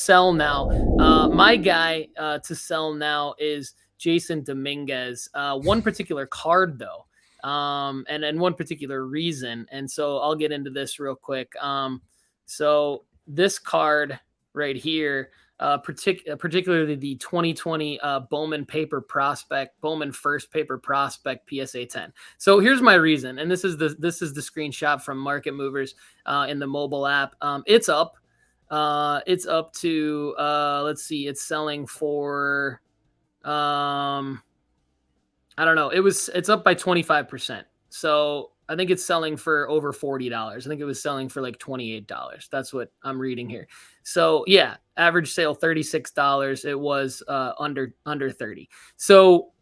sell now. My guy to sell now is Jasson Dominguez. One particular card though, and one particular reason. And so I'll get into this real quick. So this card right here, particularly the 2020 Bowman First Paper Prospect PSA 10. So here's my reason, and this is the screenshot from Market Movers in the mobile app. It's up. It's up to let's see, it's selling for I don't know. It's up by 25%. So I think it's selling for over $40. I think it was selling for like $28. That's what I'm reading here. So yeah, average sale $36. It was under 30. So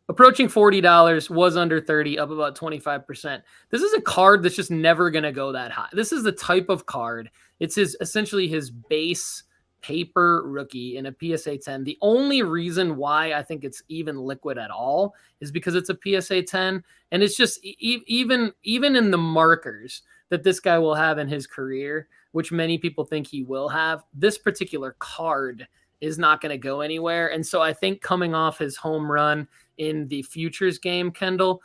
approaching $40, was under 30, up about 25%. This is a card that's just never going to go that high. This is the type of card. It's essentially his base paper rookie in a PSA 10. The only reason why I think it's even liquid at all is because it's a PSA 10, and it's just even in the markers that this guy will have in his career, which many people think he will have, this particular card is not going to go anywhere. And so I think coming off his home run in the futures game, Kendall,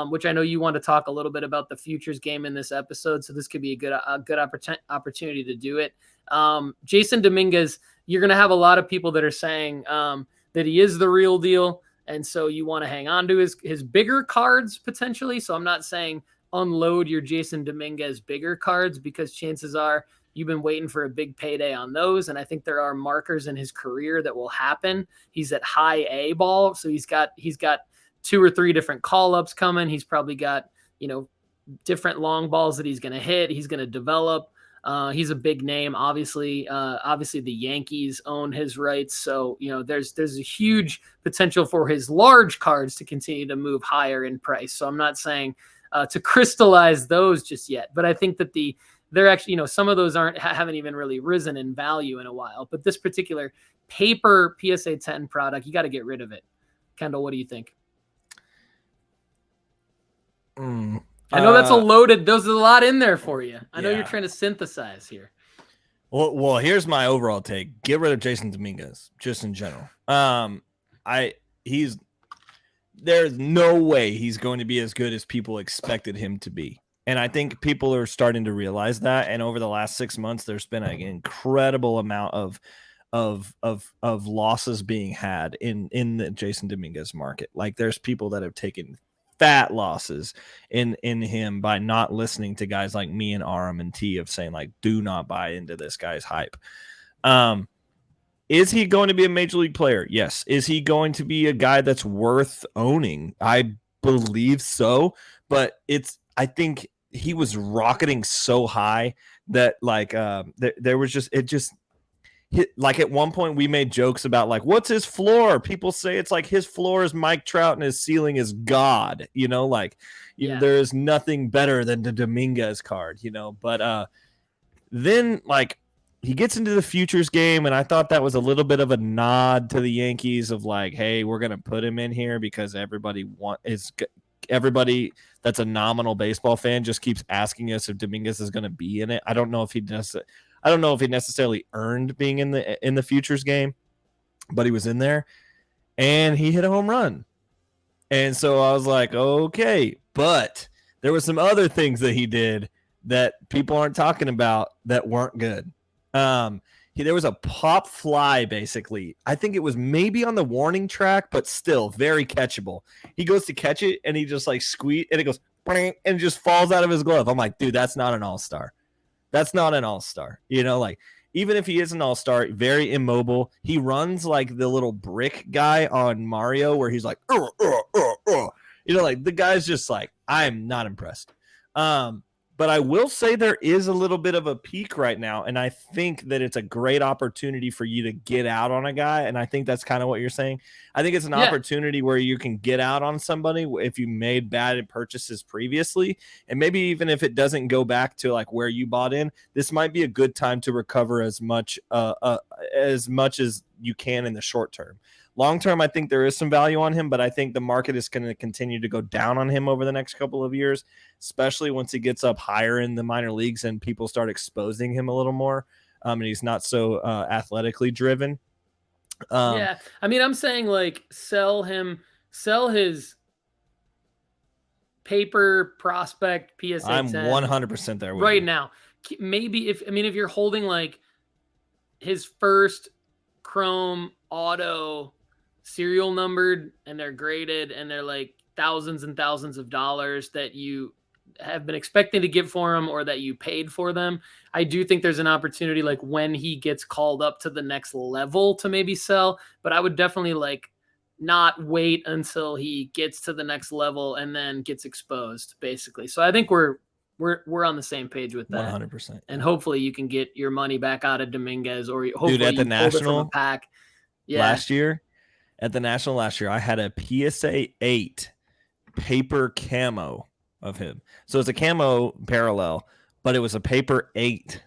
which I know you want to talk a little bit about the futures game in this episode, so this could be a good opportunity to do it. Jasson Dominguez, you're going to have a lot of people that are saying that he is the real deal, and so you want to hang on to his bigger cards potentially. So I'm not saying unload your Jasson Dominguez bigger cards, because chances are you've been waiting for a big payday on those, and I think there are markers in his career that will happen. He's at high A ball, so he's got 2 or 3 different call-ups coming. He's probably got, different long balls that he's going to hit. He's going to develop. He's a big name, obviously. Obviously, the Yankees own his rights, so there's a huge potential for his large cards to continue to move higher in price. So I'm not saying to crystallize those just yet, but I think that they're actually, some of those haven't even really risen in value in a while. But this particular paper PSA 10 product, you got to get rid of it. Kendall, what do you think? I know that's there's a lot in there for you. I know you're trying to synthesize here. Well, here's my overall take. Get rid of Jasson Dominguez, just in general. There's no way he's going to be as good as people expected him to be. And I think people are starting to realize that. And over the last 6 months, there's been an incredible amount of losses being had in the Jasson Dominguez market. Like, there's people that have taken fat losses in him by not listening to guys like me and Aram and T of saying, like, do not buy into this guy's hype. Is he going to be a major league player? Yes. Is he going to be a guy that's worth owning? I believe so, but I think he was rocketing so high that there was like at one point we made jokes about like, what's his floor? People say it's like his floor is Mike Trout and his ceiling is God, there is nothing better than the Dominguez card, but then like he gets into the futures game, and I thought that was a little bit of a nod to the Yankees of like, hey, we're going to put him in here because everybody that's a nominal baseball fan just keeps asking us if Dominguez is going to be in it. I don't know if he necessarily earned being in the futures game, but he was in there and he hit a home run. And so I was like, okay, but there were some other things that he did that people aren't talking about that weren't good. There was a pop fly, basically. I think it was maybe on the warning track, but still very catchable. He goes to catch it and he just like squeeze, and it goes and it just falls out of his glove. I'm like, dude, that's not an all-star. That's not an all-star. Even if he is an all-star, very immobile. He runs like the little brick guy on Mario where he's like, like the guy's just like, I'm not impressed. But I will say there is a little bit of a peak right now, and I think that it's a great opportunity for you to get out on a guy, and I think that's kind of what you're saying. I think it's an opportunity where you can get out on somebody if you made bad purchases previously, and maybe even if it doesn't go back to like where you bought in, this might be a good time to recover as much as you can in the short term. Long term, I think there is some value on him, but I think the market is going to continue to go down on him over the next couple of years, especially once he gets up higher in the minor leagues and people start exposing him a little more. and he's not so athletically driven. Yeah, I mean, I'm saying like sell his paper prospect PSA I'm 10 100% there with right you. now. Maybe if you're holding like his first Chrome auto serial numbered and they're graded and they're like thousands and thousands of dollars that you have been expecting to give for him or that you paid for them, I do think there's an opportunity like when he gets called up to the next level to maybe sell, but I would definitely like not wait until he gets to the next level and then gets exposed basically. So I think we're on the same page with that. 100%. And hopefully you can get your money back out of Dominguez, or hopefully Dude, at the you pulled it from a National pack. Yeah. last year, I had a PSA 8 paper camo of him. So it's a camo parallel, but it was a paper 8,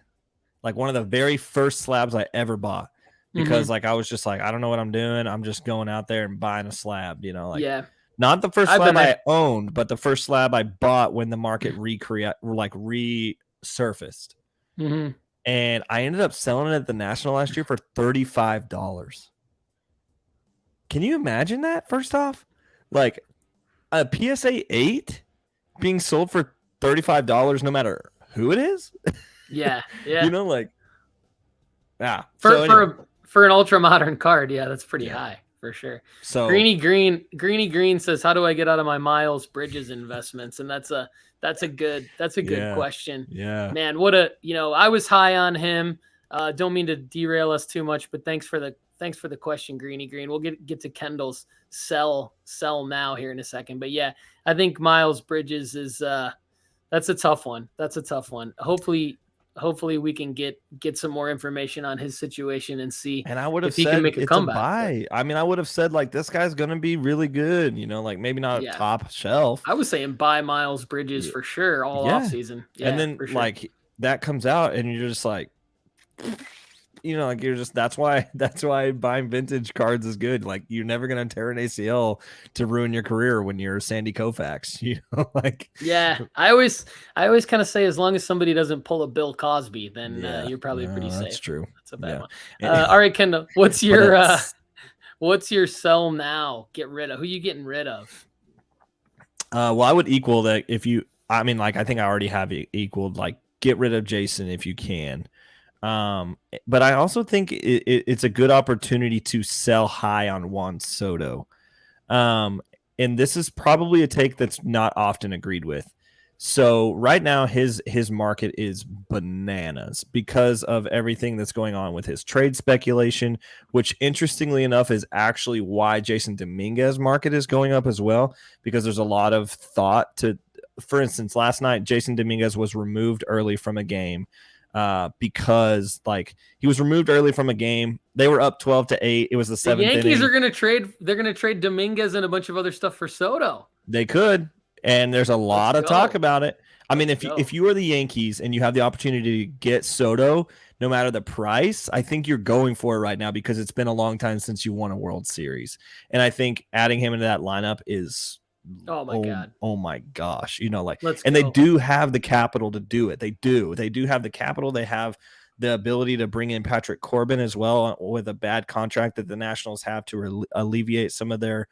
like one of the very first slabs I ever bought. Because like I was just like, I don't know what I'm doing. I'm just going out there and buying a slab, you know, like Yeah. not the first I've been slab I there. owned, but the first slab I bought when the market resurfaced. Mhm. And I ended up selling it at the National last year for $35. Can you imagine that? First off, like a PSA 8 being sold for $35 no matter who it is. Yeah. Yeah. You know, like, yeah. For an ultra modern card, yeah, that's pretty high for sure. So Greeny Green says, "How do I get out of my Miles Bridges investments?" And that's a good question. Yeah. Man, I was high on him. Don't mean to derail us too much, but thanks for the question, Greeny Green. We'll get to Kendall's sell now here in a second. But yeah, I think Miles Bridges is that's a tough one. Hopefully we can get some more information on his situation and see and I would have if he can said make a it's comeback. a buy. I mean, I would have said like this guy's gonna be really good, you know, like maybe not top shelf. I was saying buy Miles Bridges for sure all off season. Yeah, and then for sure. like that comes out and you're just like, you know, like that's why buying vintage cards is good. Like you're never gonna tear an ACL to ruin your career when you're Sandy Koufax, you know, like I always kind of say as long as somebody doesn't pull a Bill Cosby, then you're probably pretty safe. That's true. That's a bad one. All right, Kendall, what's your sell now? Get rid of who you getting rid of? Well, I would equal that I think I already have equaled, like get rid of Jasson if you can. But I also think it's a good opportunity to sell high on Juan Soto. And this is probably a take that's not often agreed with. So right now his market is bananas because of everything that's going on with his trade speculation, which interestingly enough is actually why Jasson Dominguez market is going up as well, because there's a lot of thought to, for instance, last night Jasson Dominguez was removed early from a game. Because like he was removed early from a game. They were up 12-8. It was the seventh inning. The Yankees are going to trade. They're going to trade Dominguez and a bunch of other stuff for Soto. They could, and there's a lot of talk about it. I mean, if you are the Yankees and you have the opportunity to get Soto, no matter the price, I think you're going for it right now because it's been a long time since you won a World Series, and I think adding him into that lineup is. Oh my God. Oh my gosh. You know, like, and they do have the capital to do it. They do have the capital. They have the ability to bring in Patrick Corbin as well with a bad contract that the Nationals have to alleviate some of it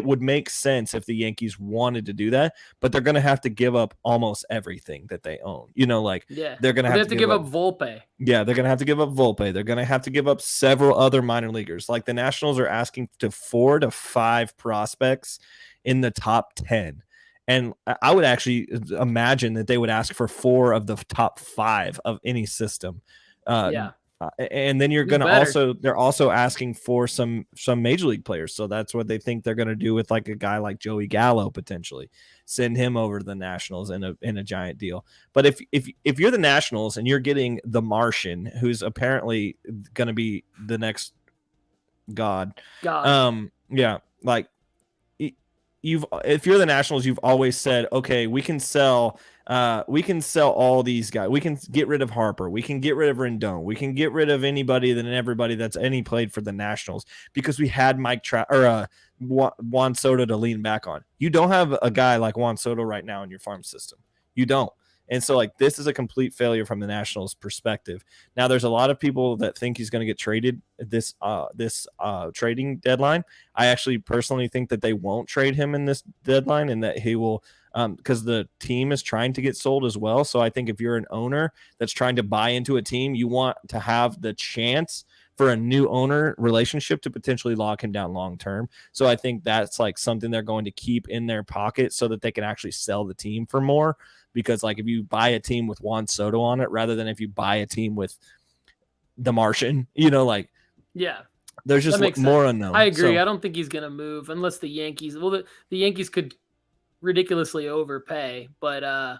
would make sense if the Yankees wanted to do that, but they're going to have to give up almost everything that they own. You know, like they're going to have to give up Volpe. Yeah, they're going to have to give up Volpe. They're going to have to give up several other minor leaguers. Like the Nationals are asking to 4 to 5 prospects in the top 10. And I would actually imagine that they would ask for 4 of the top 5 of any system. And then they're also asking for some major league players. So that's what they think they're going to do with like a guy like Joey Gallo, potentially send him over to the Nationals in a giant deal. But if you're the Nationals and you're getting the Martian, who's apparently going to be the next God. Like if you're the Nationals, you've always said, okay, we can sell all these guys. We can get rid of Harper. We can get rid of Rendon. We can get rid of anybody and everybody that's played for the Nationals because we had Juan Soto to lean back on. You don't have a guy like Juan Soto right now in your farm system. You don't. And so like this is a complete failure from the Nationals perspective. Now there's a lot of people that think he's going to get traded this trading deadline. I actually personally think that they won't trade him in this deadline and that he will because the team is trying to get sold as well. So I think if you're an owner that's trying to buy into a team, you want to have the chance for a new owner relationship to potentially lock him down long term. So I think that's like something they're going to keep in their pocket so that they can actually sell the team for more. Because like if you buy a team with Juan Soto on it, rather than if you buy a team with the Martian, like yeah, there's just more unknown. I agree. So, I don't think he's gonna move unless the Yankees. Well, the Yankees could ridiculously overpay, but I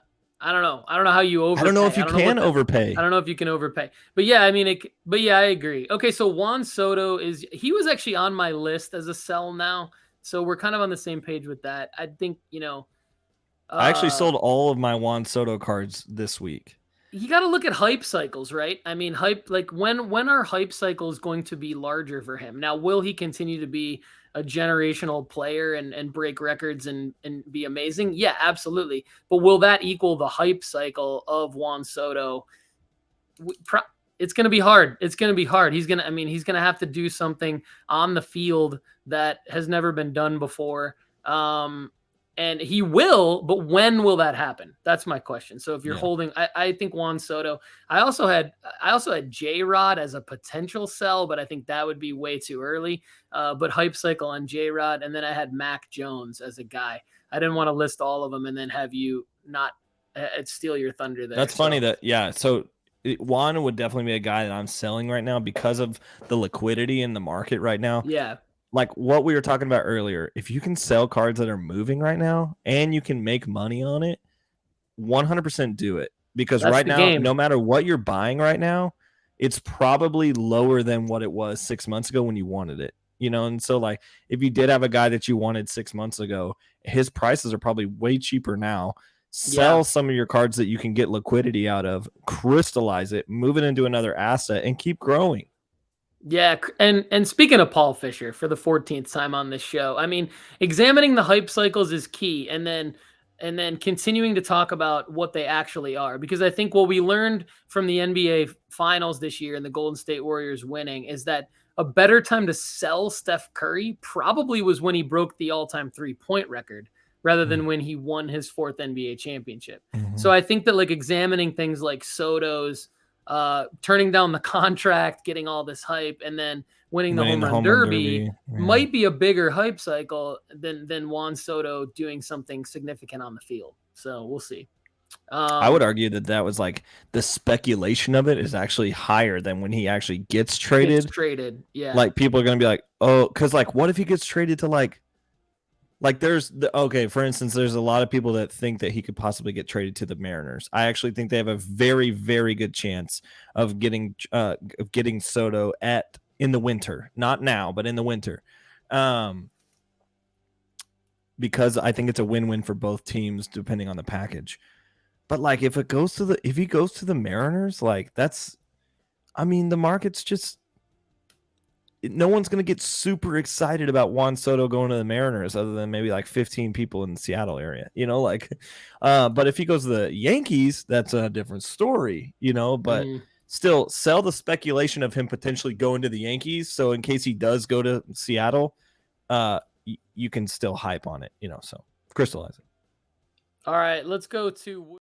don't know. I don't know how you overpay. I don't know if you can overpay. I don't know if you can overpay. But yeah, I mean, I agree. Okay, so Juan Soto he was actually on my list as a sell now, so we're kind of on the same page with that. I think I actually sold all of my Juan Soto cards this week. You got to look at hype cycles, right? I mean, hype, like when are hype cycles going to be larger for him? Now, will he continue to be a generational player and break records and be amazing? Yeah, absolutely. But will that equal the hype cycle of Juan Soto? It's going to be hard. It's going to be hard. He's going to have to do something on the field that has never been done before. And he will, but when will that happen? That's my question. So if you're holding, I think Juan Soto. I also had J-Rod as a potential sell, but I think that would be way too early. But hype cycle on J-Rod, and then I had Mac Jones as a guy. I didn't want to list all of them and then have you not steal your thunder there. That's funny that So Juan would definitely be a guy that I'm selling right now because of the liquidity in the market right now. Yeah. Like what we were talking about earlier, if you can sell cards that are moving right now and you can make money on it, 100% do it. Because right now, no matter what you're buying right now, it's probably lower than what it was 6 months ago when you wanted it. And so like if you did have a guy that you wanted 6 months ago, his prices are probably way cheaper now. Sell some of your cards that you can get liquidity out of, crystallize it, move it into another asset, and keep growing. Yeah, and speaking of Paul Fisher for the 14th time on this show, I mean, examining the hype cycles is key, and then continuing to talk about what they actually are, because I think what we learned from the NBA Finals this year and the Golden State Warriors winning is that a better time to sell Steph Curry probably was when he broke the all-time three-point record rather than when he won his 4th NBA championship. So I think that like examining things like Soto's turning down the contract, getting all this hype, and then winning the home run derby might be a bigger hype cycle than Juan Soto doing something significant on the field. So we'll see. I would argue that was like the speculation of it is actually higher than when he actually gets traded. Yeah. Like people are going to be like, oh, because like what if he gets traded to like there's for instance, there's a lot of people that think that he could possibly get traded to the Mariners. I actually think they have a very, very good chance of getting Soto in the winter, not now, but in the winter. Because I think it's a win-win for both teams depending on the package. But like if he goes to the Mariners, like the market's just no one's going to get super excited about Juan Soto going to the Mariners other than maybe like 15 people in the Seattle area, but if he goes to the Yankees, that's a different story, but still sell the speculation of him potentially going to the Yankees. So in case he does go to Seattle, you can still hype on it, so crystallize it. All right, let's go to